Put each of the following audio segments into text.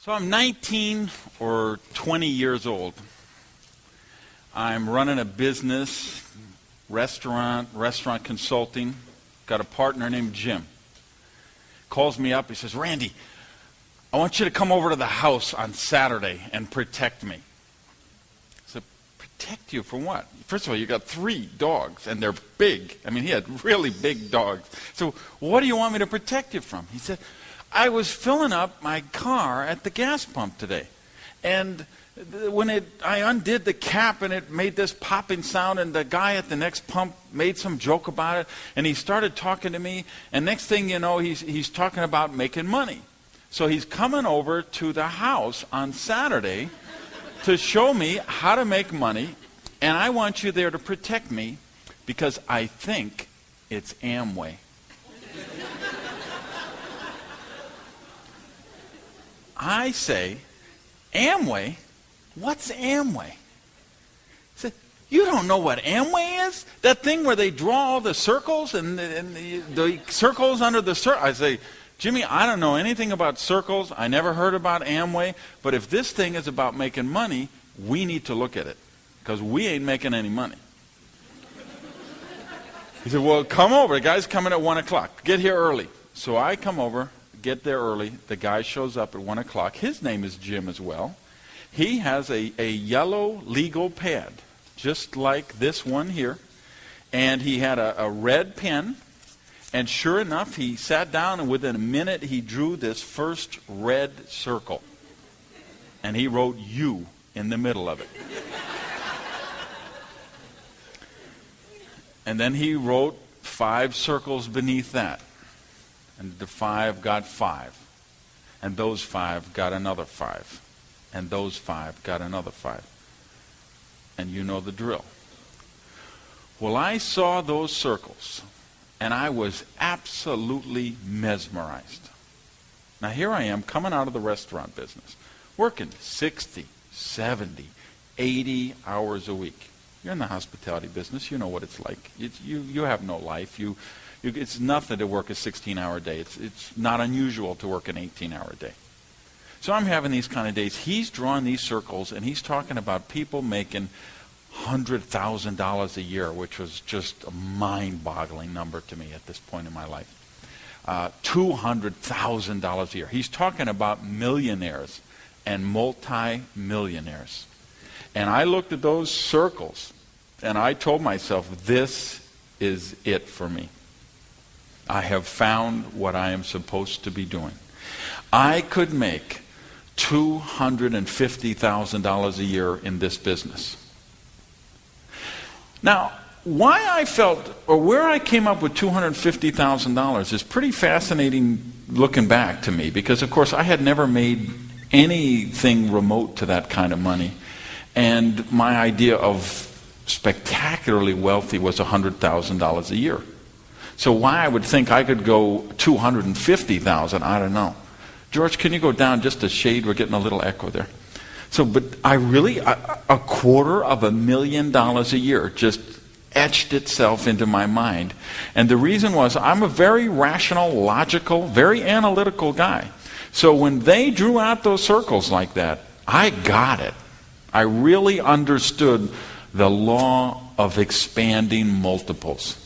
So I'm 19 or 20 years old. I'm running a business, restaurant consulting. Got a partner named Jim. Calls me up. He says, Randy, I want you to come over to the house on Saturday and protect me. I said, protect you from what? First of all, you got 3 dogs, and they're big. I mean, he had really big dogs. So what do you want me to protect you from? He said, I was filling up my car at the gas pump today, and when I undid the cap and it made this popping sound, and the guy at the next pump made some joke about it, and he started talking to me, and next thing you know, he's talking about making money. So he's coming over to the house on Saturday to show me how to make money, and I want you there to protect me because I think it's Amway. I say, Amway? What's Amway? I said, you don't know what Amway is? That thing where they draw all the circles and the circles under the circle. I say, Jimmy, I don't know anything about circles. I never heard about Amway. But if this thing is about making money, we need to look at it because we ain't making any money. He said, well, come over. The guy's coming at 1 o'clock. Get here early. So I come over. Get there early. The guy shows up at 1 o'clock. His name is Jim as well. He has a yellow legal pad, just like this one here. And he had a red pen. And sure enough, he sat down, and within a minute, he drew this first red circle. And he wrote "you" in the middle of it. And then he wrote 5 circles beneath that. And the 5 got 5. And those 5 got another 5. And those 5 got another 5. And you know the drill. Well, I saw those circles, and I was absolutely mesmerized. Now here I am coming out of the restaurant business, working 60, 70, 80 hours a week. You're in the hospitality business. You know what it's like. You have no life. It's nothing to work a 16-hour day. It's not unusual to work an 18-hour day. So I'm having these kind of days. He's drawing these circles, and he's talking about people making $100,000 a year, which was just a mind-boggling number to me at this point in my life. $200,000 a year. He's talking about millionaires and multi-millionaires. And I looked at those circles, and I told myself, this is it for me. I have found what I am supposed to be doing. I could make $250,000 a year in this business. Now, why I felt, or where I came up with $250,000 is pretty fascinating looking back to me, because of course I had never made anything remote to that kind of money. And my idea of spectacularly wealthy was $100,000 a year. So why I would think I could go $250,000, I don't know. George, can you go down just a shade? We're getting a little echo there. So, but I really, $250,000 a year just etched itself into my mind. And the reason was I'm a very rational, logical, very analytical guy. So when they drew out those circles like that, I got it. I really understood the law of expanding multiples.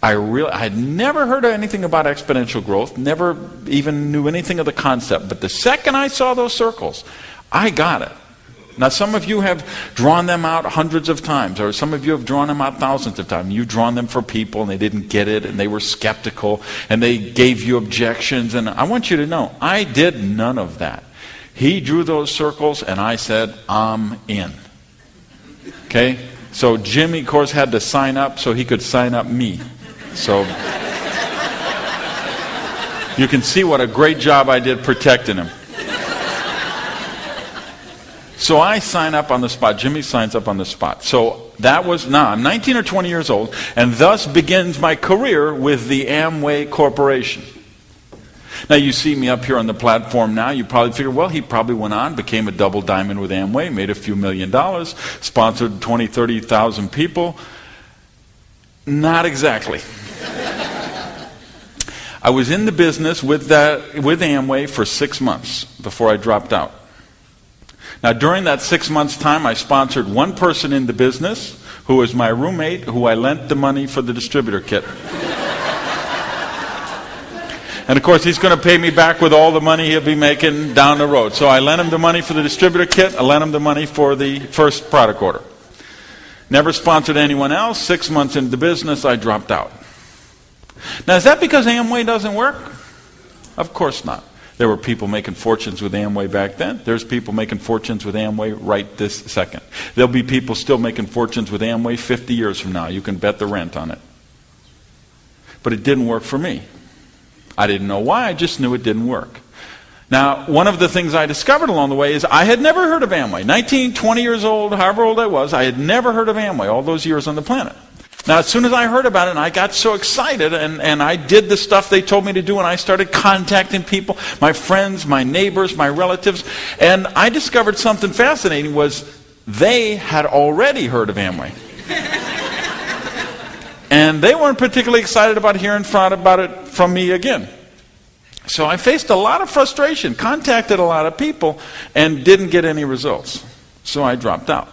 I had never heard of anything about exponential growth, never even knew anything of the concept. But the second I saw those circles, I got it. Now, some of you have drawn them out hundreds of times, or some of you have drawn them out thousands of times. You've drawn them for people, and they didn't get it, and they were skeptical, and they gave you objections. And I want you to know, I did none of that. He drew those circles, and I said, I'm in. Okay? So Jimmy, of course, had to sign up so he could sign up me. So you can see what a great job I did protecting him. So I sign up on the spot. Jimmy signs up on the spot. So that was, now I'm 19 or 20 years old, and thus begins my career with the Amway Corporation. Now you see me up here on the platform now, you probably figure, well, he probably went on, became a double diamond with Amway, made a few $1 million, sponsored 20, 30,000 people. Not exactly. I was in the business with Amway for 6 months before I dropped out. Now, during that 6 months' time, I sponsored one person in the business who was my roommate, who I lent the money for the distributor kit. And of course, he's going to pay me back with all the money he'll be making down the road. So I lent him the money for the distributor kit. I lent him the money for the first product order. Never sponsored anyone else. 6 months into the business, I dropped out. Now, is that because Amway doesn't work? Of course not. There were people making fortunes with Amway back then. There's people making fortunes with Amway right this second. There'll be people still making fortunes with Amway 50 years from now. You can bet the rent on it. But it didn't work for me. I didn't know why, I just knew it didn't work. Now, one of the things I discovered along the way is I had never heard of Amway. 19, 20 years old, however old I was, I had never heard of Amway all those years on the planet. Now, as soon as I heard about it, and I got so excited, and I did the stuff they told me to do, and I started contacting people, my friends, my neighbors, my relatives, and I discovered something fascinating was they had already heard of Amway. And they weren't particularly excited about hearing about it from me again. So I faced a lot of frustration, contacted a lot of people, and didn't get any results. So I dropped out.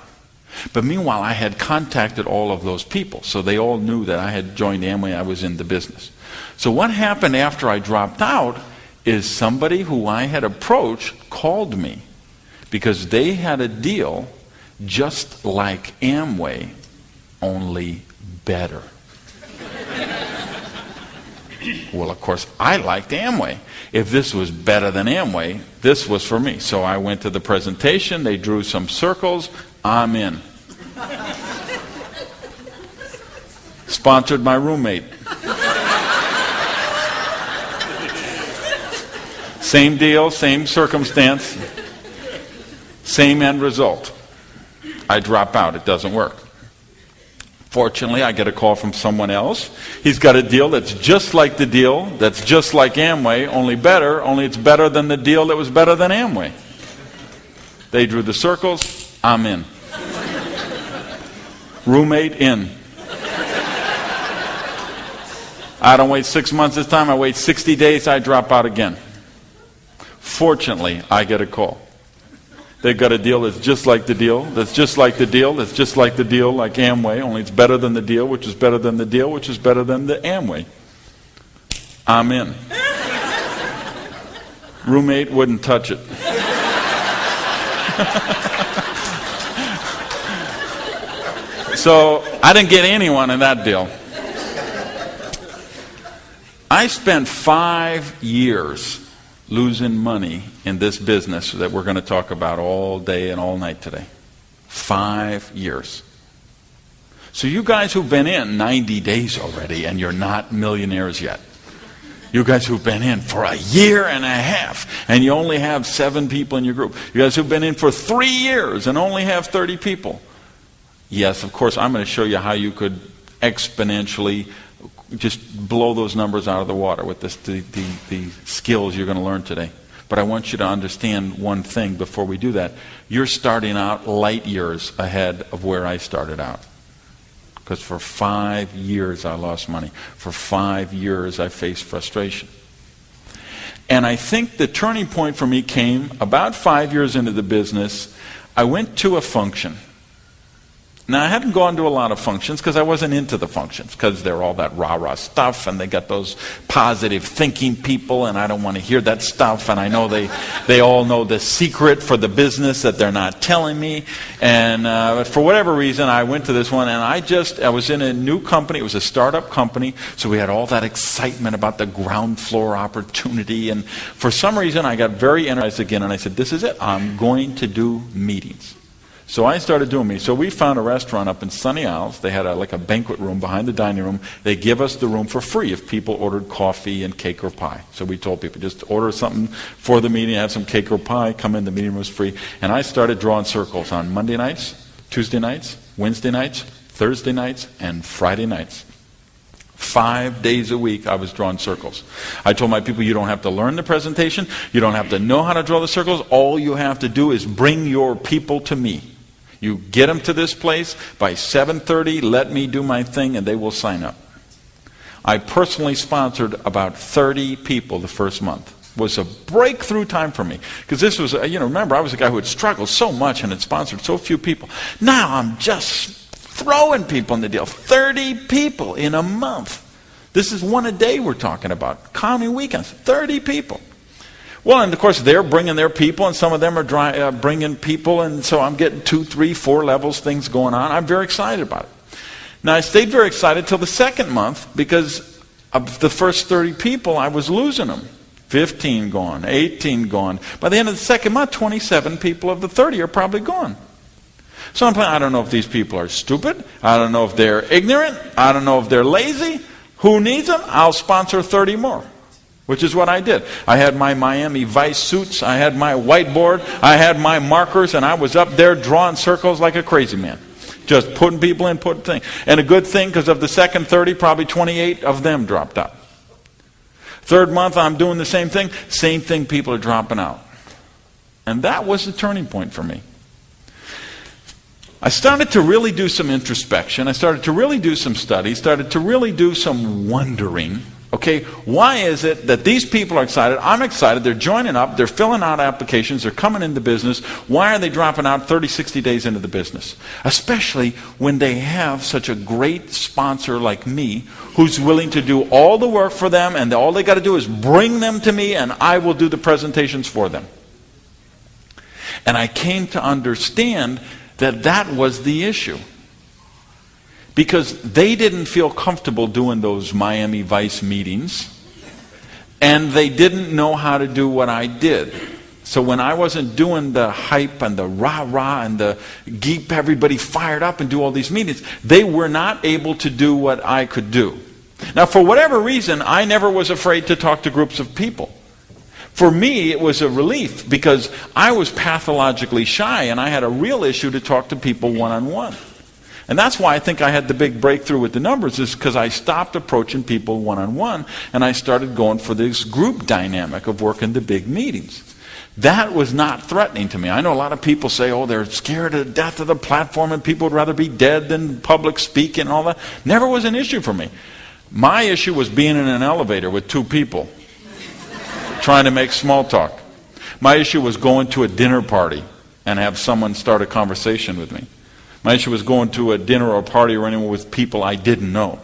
But meanwhile, I had contacted all of those people, so they all knew that I had joined Amway, I was in the business. So what happened after I dropped out is somebody who I had approached called me because they had a deal just like Amway, only better. Well, of course, I liked Amway. If this was better than Amway, this was for me. So I went to the presentation, they drew some circles, I'm in. Sponsored my roommate. Same deal, same circumstance, same end result. I drop out, it doesn't work. Fortunately, I get a call from someone else. He's got a deal that's just like the deal, that's just like Amway, only better, only it's better than the deal that was better than Amway. They drew the circles, I'm in. Roommate in. I don't wait 6 months this time, I wait 60 days, I drop out again. Fortunately, I get a call. They've got a deal that's just like the deal, that's just like the deal, that's just like the deal, like Amway, only it's better than the deal, which is better than the deal, which is better than the Amway. I'm in. Roommate wouldn't touch it. So I didn't get anyone in that deal. I spent 5 years losing money in this business that we're going to talk about all day and all night today. 5 years. So you guys who've been in 90 days already and you're not millionaires yet. You guys who've been in for a year and a half and you only have 7 people in your group. You guys who've been in for 3 years and only have 30 people. Yes, of course, I'm going to show you how you could exponentially just blow those numbers out of the water with the skills you're going to learn today. But I want you to understand one thing before we do that. You're starting out light years ahead of where I started out. Because for 5 years I lost money. For 5 years I faced frustration. And I think the turning point for me came about 5 years into the business. I went to a function. Now, I hadn't gone to a lot of functions because I wasn't into the functions, because they're all that rah-rah stuff, and they got those positive thinking people, and I don't want to hear that stuff, and I know they all know the secret for the business that they're not telling me, and but for whatever reason, I went to this one, and I was in a new company. It was a startup company, so we had all that excitement about the ground floor opportunity, and for some reason, I got very energized again, and I said, this is it. I'm going to do meetings. So I started doing me. So we found a restaurant up in Sunny Isles. They had like a banquet room behind the dining room. They give us the room for free if people ordered coffee and cake or pie. So we told people, just order something for the meeting, have some cake or pie, come in, the meeting room was free. And I started drawing circles on Monday nights, Tuesday nights, Wednesday nights, Thursday nights, and Friday nights. 5 days a week I was drawing circles. I told my people, you don't have to learn the presentation. You don't have to know how to draw the circles. All you have to do is bring your people to me. You get them to this place by 7:30, let me do my thing, and they will sign up. I personally sponsored about 30 people the first month. was a breakthrough time for me. Because this was, remember, I was a guy who had struggled so much and had sponsored so few people. Now I'm just throwing people in the deal. 30 people in a month. This is one a day we're talking about. Counting weekends. 30 people. Well, and of course, they're bringing their people, and some of them are bringing people, and so I'm getting 2, 3, 4 levels, things going on. I'm very excited about it. Now, I stayed very excited till the second month, because of the first 30 people, I was losing them. 15 gone, 18 gone. By the end of the second month, 27 people of the 30 are probably gone. So I'm planning, I don't know if these people are stupid. I don't know if they're ignorant. I don't know if they're lazy. Who needs them? I'll sponsor 30 more. Which is what I did. I had my Miami Vice suits. I had my whiteboard. I had my markers. And I was up there drawing circles like a crazy man. Just putting people in, putting things. And a good thing, because of the second 30, probably 28 of them dropped out. Third month, I'm doing the same thing. Same thing, people are dropping out. And that was the turning point for me. I started to really do some introspection. I started to really do some study. Started to really do some wondering. Okay, why is it that these people are excited? I'm excited. They're joining up. They're filling out applications. They're coming into business. Why are they dropping out 30, 60 days into the business? Especially when they have such a great sponsor like me who's willing to do all the work for them, and all they got to do is bring them to me and I will do the presentations for them. And I came to understand that that was the issue. Because they didn't feel comfortable doing those Miami Vice meetings, and they didn't know how to do what I did. So when I wasn't doing the hype and the rah-rah and the keep everybody fired up and do all these meetings, they were not able to do what I could do. Now, for whatever reason, I never was afraid to talk to groups of people. For me, it was a relief because I was pathologically shy, and I had a real issue to talk to people one-on-one. And that's why I think I had the big breakthrough with the numbers, is because I stopped approaching people one-on-one and I started going for this group dynamic of working the big meetings. That was not threatening to me. I know a lot of people say, oh, they're scared to death of the platform and people would rather be dead than public speaking and all that. Never was an issue for me. My issue was being in an elevator with 2 people trying to make small talk. My issue was going to a dinner party and have someone start a conversation with me. My issue was going to a dinner or a party or anywhere with people I didn't know.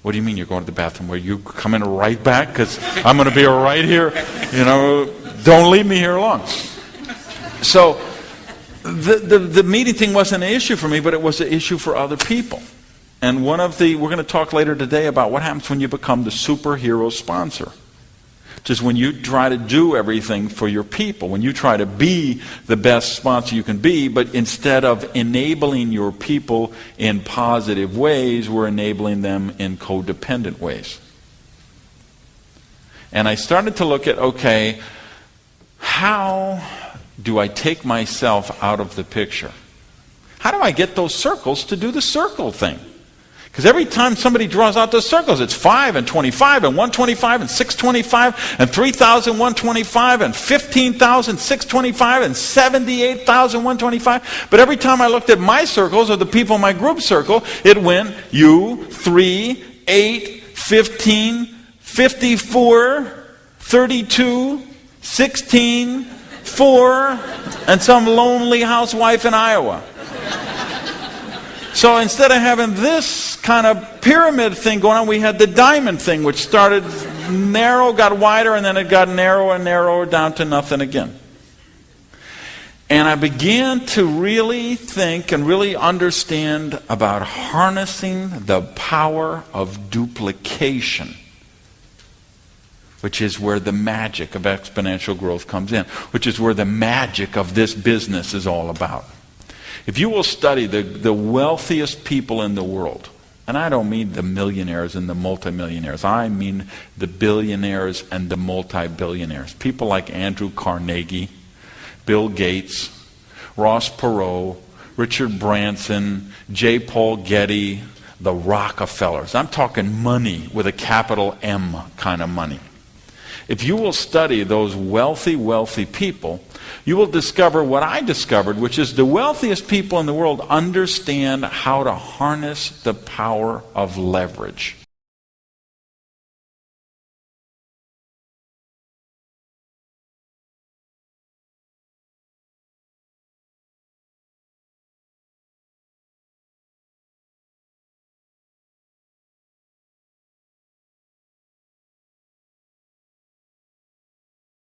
What do you mean you're going to the bathroom? Were you coming right back? Because I'm going to be right here. Don't leave me here long. So the meeting thing wasn't an issue for me, but it was an issue for other people. And we're going to talk later today about what happens when you become the superhero sponsor. Just when you try to do everything for your people, when you try to be the best sponsor you can be, but instead of enabling your people in positive ways, we're enabling them in codependent ways. And I started to look at, okay, how do I take myself out of the picture? How do I get those circles to do the circle thing? Because every time somebody draws out those circles, it's 5 and 25 and 125 and 625 and 3,125 and 15,625 and 78,125. But every time I looked at my circles or the people in my group circle, it went you, 3, 8, 15, 54, 32, 16, 4, and some lonely housewife in Iowa. So instead of having this kind of pyramid thing going on, we had the diamond thing, which started narrow, got wider, and then it got narrower and narrower down to nothing again. And I began to really think and really understand about harnessing the power of duplication, which is where the magic of exponential growth comes in, which is where the magic of this business is all about. If you will study the wealthiest people in the world, and I don't mean the millionaires and the multimillionaires, I mean the billionaires and the multi-billionaires. People like Andrew Carnegie, Bill Gates, Ross Perot, Richard Branson, J. Paul Getty, the Rockefellers. I'm talking money with a capital M kind of money. If you will study those wealthy, wealthy people, you will discover what I discovered, which is the wealthiest people in the world understand how to harness the power of leverage.